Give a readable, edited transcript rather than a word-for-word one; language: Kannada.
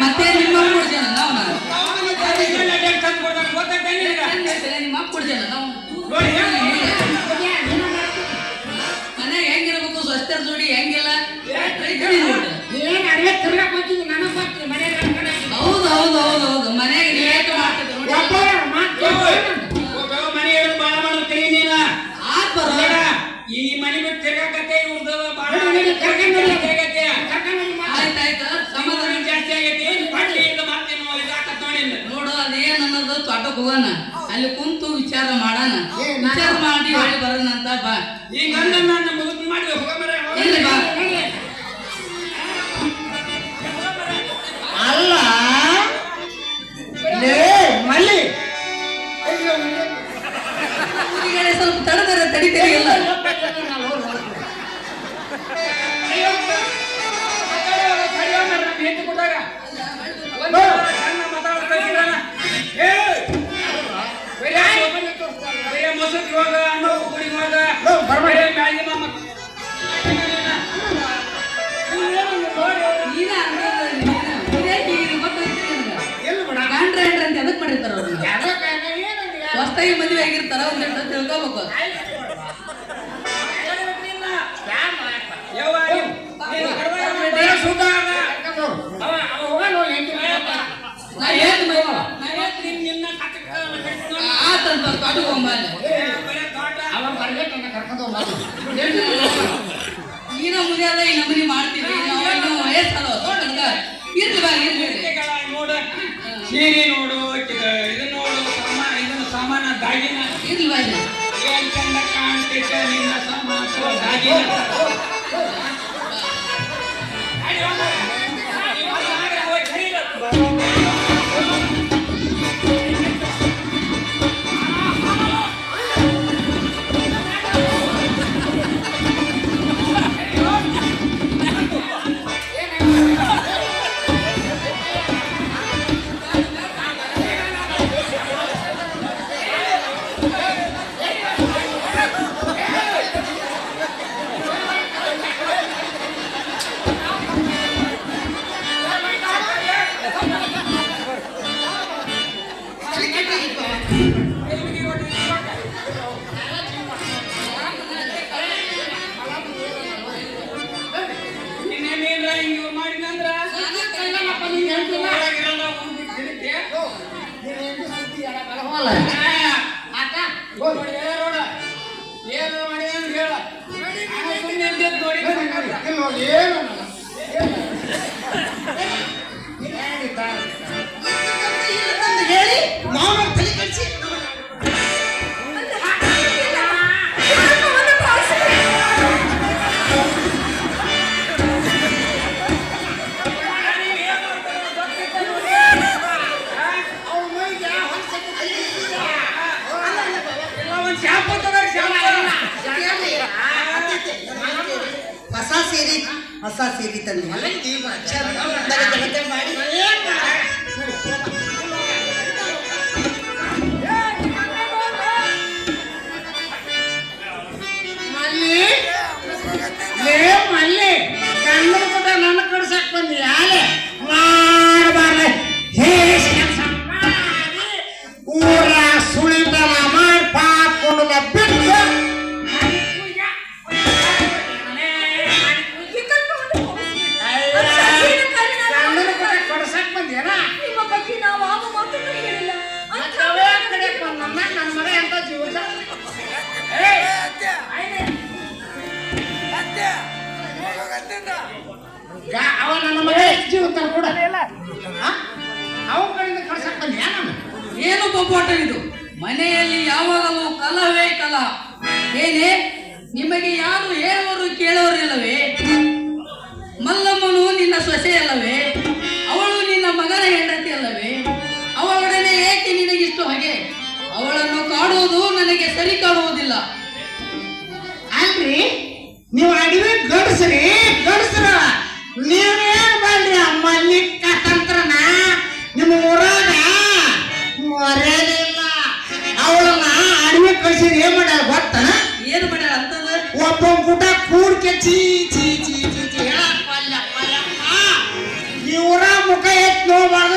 ಮತ್ತೆ ನಿಮ್ಮ ಕೊಡ್ತೇನೆ ನಾವು ನಿಮ್ಮ ಕೊಡ್ತೇನೆ ನಾವು ಮನೆಗೆ ಹೆಂಗಿರ್ಬೇಕು ಸ್ವಚ್ಛ ಜೋಡಿ ಹೆಂಗಿಲ್ಲ ಹೌದು ಹೌದು ಹೌದು ಹೌದು ಮನೆಗೆ ನೀವೇಕೆ ಮಾಡ್ತಿದ್ರು ಈ ಮನೆ ಬಿಟ್ಟು ತಿರ್ಗಾಕತ್ತೆ ಇವ್ರದ್ದು ಆಯ್ತಾಯ್ತು ಸಮಾಧಾನ ಜಾಸ್ತಿ ಆಗೈತಿ ನೋಡು ಅದೇನ್ ಅನ್ನೋದು ತೋಟಕ್ಕೆ ಹೋಗೋಣ ಅಲ್ಲಿ ಕುಂತು ವಿಚಾರ ಮಾಡೋಣ ವಿಚಾರ ಮಾಡಿ ಹೊಳಿ ಬರೋಣ ಅಂತ ಬಾ ಈಗ ನನ್ನ ಮುದುಕು ಮಾಡಿ ಹೋಗಮರ ಎಲ್ಲಿ ಬಾ ಅಲ್ಲ ಮಲ್ಲಿ ಸ್ವಲ್ಪ ತಡದರೆ ತಡಿತೀರಿ ಎಲ್ಲ ಮೊಸರು ಹೋಗ ಅನ್ನ ಗುಡಿಗೆ ಹೋಗ ಗಂಡ್ರ ಹೆಂಡ್ರ ಅಂತ ಎದಕ್ ಮಾಡಿರ್ತಾರ ಅವ್ರನ್ನ ಹೊಸ್ತಾಗಿ ಮದುವೆ ಆಗಿರ್ತಾರ ಒಂದ್ ತಿಳ್ಕೋಬೇಕು ಈಗ ಮುಗಿಯಲ್ಲ ಈ ನಮೂನಿ ಮಾಡ್ತೀವಿ ನಾವು ವಯಸ್ಸಲ್ಲ ಇರ್ಲಿ ಬಾ ಇರ್ಲಿ ನೋಡು ಸೀರೆ ನೋಡು ಇದು ನೋಡು ಇದನ್ನು ಸಾಮಾನ ದಾಗಿನ ಇರ್ಲಿ ಬಾ ಏನ್ ಚಂದ ಕಾಣ್ತೈತೆ ನಿನ್ನ ಸಾಮಾನು ದಾಗಿನ ಹೇಳಿ ನಾವು ತಲೆ ಕಳಿಸಿ ಹೊಸ ಸೀರೆ ತಂದು ಮಾಡಿ ಮಲ್ಲಿ ಮಲ್ಲಿ ಕಣ್ಣು ಕೂಡ ನನ್ನ ಕಡ್ಸಕ್ ಬಂದಿ ಯಾಲೆ ಮಾಡಬಾರ ಊರ ಸುಳಿತನ ಮಾಡಿ ಪಾಕೊಂಡು ಬಿಟ್ಟು ಅವ ನನ್ನ ಮಗ ಜೀವಂತ ಕೂಡ ಅವ ಕಡೆಯಿಂದ ಕಳ್ಸಕ್ ಬಂದ ಏನು ಬೊಬ್ಬಾಟ ಇದು ಮನೆಯಲ್ಲಿ ಯಾವಾಗಲೂ ಕಲವೇ ಕಲ ಏನೇ ನಿಮಗೆ ಯಾರು ಹೇಳುವರು ಕೇಳೋರಿಲ್ಲವೇ ಮಲ್ಲಮ್ಮನು ನಿನ್ನ ಸೊಸೆಯಲ್ಲವೇ ಅವಳು ನಿನ್ನ ಮಗನ ಹೆಂಡತಿ ಅಲ್ಲವೇ ಅವಳೊಡನೆ ಏಕೆ ನಿನಗಿಷ್ಟು ಹಾಗೆ ಅವಳನ್ನು ಕಾಡುವುದು ನನಗೆ ಸರಿ ಕಾಣುವುದಿಲ್ಲ ಅಲ್ರಿ ನೀವು ಅಡಿವೆ ಗಡ್ಸ್ರಿ ಗಡ್ಸ್ರ ನೀವೇನ್ ಬಂದ್ರಿ ಮಲ್ಲಿಕ ತಂತ್ರನ ನಿಮ್ಮ ಊರಾಗ ಮರ್ಯಾದಿಲ್ಲ ಅವಳನ್ನ ಅಡಿವೆ ಕಳ್ಸಿರಿ ಏನ್ ಮಾಡ್ಯಾರ ಗೊತ್ತನ ಏನು ಮಾಡ್ಯಾರ ಅಂತದ ಒಬ್ಬ ಗುಟ ಕೂಡ್ಕೆ ಚೀ ಚೀ ಚೀ ಚೀ ಚೀ ಈ ಊರ ಹೋಗ್ಬಾರ್ದು